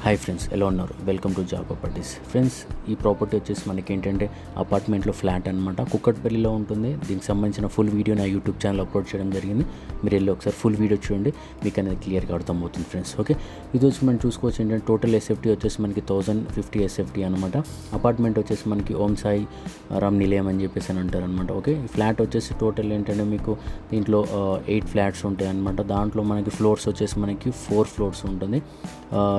Hi friends, ఎలా ఉన్నారు? Welcome to job properties. Friends, ఈ ప్రాపర్టీ వచ్చేసి మనకి ఏంటంటే అపార్ట్మెంట్లో ఫ్లాట్ అనమాట. కుక్కట్పల్లిలో ఉంటుంది. దీనికి సంబంధించిన ఫుల్ వీడియో నా యూట్యూబ్ ఛానల్ అప్లోడ్ చేయడం జరిగింది. మీరు వెళ్ళి ఒకసారి ఫుల్ వీడియో చూడండి, మీకు అనేది క్లియర్గా అర్థమవుతుంది ఫ్రెండ్స్. ఓకే, ఇది వచ్చి మనం చూసుకోవచ్చు ఏంటంటే టోటల్ ఎస్ఎఫ్టీ వచ్చేసి మనకి 1050 ఎస్ఎఫ్టీ అనమాట. అపార్ట్మెంట్ వచ్చేసి మనకి ఓం సాయి రామ్ నిలయం అని చెప్పేసి అని అంటారు అనమాట. ఓకే, ఈ ఫ్లాట్ వచ్చేసి టోటల్ ఏంటంటే మీకు దీంట్లో 8 ఫ్లాట్స్ ఉంటాయి అనమాట. దాంట్లో మనకి ఫ్లోర్స్ వచ్చేసి మనకి 4 ఫ్లోర్స్ ఉంటుంది.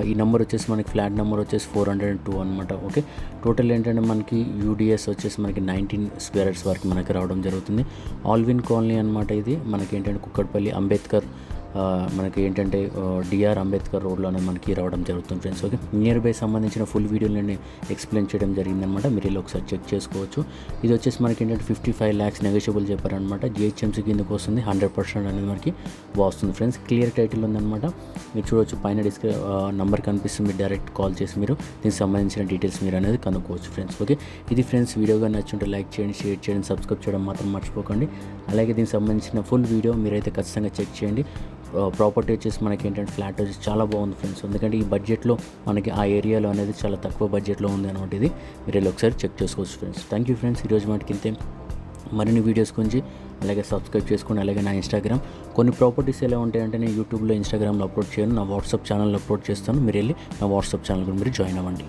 ఈ నెంబర్ వచ్చేసి మనకి ఫ్లాట్ నెంబర్ వచ్చేసి 402 అనమాట. ఓకే, టోటల్ ఏంటంటే మనకి యూడిఎస్ వచ్చేసి మనకి 19 స్క్వేర్ యార్డ్స్ వరకు మనకి రావడం జరుగుతుంది. ఆల్విన్ కాలనీ అనమాట. ఇది మనకి ఏంటంటే కుక్కట్పల్లి అంబేద్కర్ మనకి ఏంటంటే డిఆర్ అంబేద్కర్ రోడ్లోనే మనకి రావడం జరుగుతుంది ఫ్రెండ్స్. ఓకే, నియర్ బై సంబంధించిన ఫుల్ వీడియోని ఎక్స్ప్లెయిన్ చేయడం జరిగిందనమాట. మీరు ఇలా ఒకసారి చెక్ చేసుకోవచ్చు. ఇది వచ్చేసి మనకి ఏంటంటే 55 lakhs నెగోషియబుల్ చెప్పారనమాట. జిహెచ్ఎంసీ కిందకు వస్తుంది. 100% అనేది మనకి వస్తుంది ఫ్రెండ్స్. క్లియర్ టైటిల్ ఉందన్నమాట. మీరు చూడవచ్చు, పైన నంబర్ కనిపిస్తుంది. మీరు డైరెక్ట్ కాల్ చేసి మీరు దీనికి సంబంధించిన డీటెయిల్స్ మీరు అనేది కనుక్కోవచ్చు ఫ్రెండ్స్. ఓకే, ఇది ఫ్రెండ్స్, వీడియోగా నచ్చుంటే లైక్ చేయండి, షేర్ చేయండి, సబ్స్క్రైబ్ చేయడం మాత్రం మర్చిపోకండి. అలాగే దీనికి సంబంధించిన ఫుల్ వీడియో మీరైతే ఖచ్చితంగా చెక్ చేయండి. ప్రాపర్టీ వచ్చేసి మనకి ఏంటంటే ఫ్లాట్ వచ్చేసి చాలా బాగుంది ఫ్రెండ్స్. ఎందుకంటే ఈ బడ్జెట్లో మనకి ఆ ఏరియాలో అనేది చాలా తక్కువ బడ్జెట్లో ఉంది అనమాట. ఇది మీరు వెళ్ళి ఒకసారి చెక్ చేసుకోవచ్చు ఫ్రెండ్స్. Thank you friends. ఈరోజు మనకి ఇంతే. మరిన్ని వీడియోస్ గురించి అలాగే సబ్స్క్రైబ్ చేసుకోండి. అలాగే నా ఇన్స్టాగ్రామ్ కొన్ని ప్రాపర్టీస్ ఎలా ఉంటాయంటే నేను యూట్యూబ్లో, ఇన్స్టాగ్రామ్లో అప్లోడ్ చేయను. నా వాట్సాప్ ఛానల్లో అప్లోడ్ చేస్తాను. మీరు వెళ్ళి నా వాట్సాప్ ఛానల్ కూడా మీరు జాయిన్ అవ్వండి.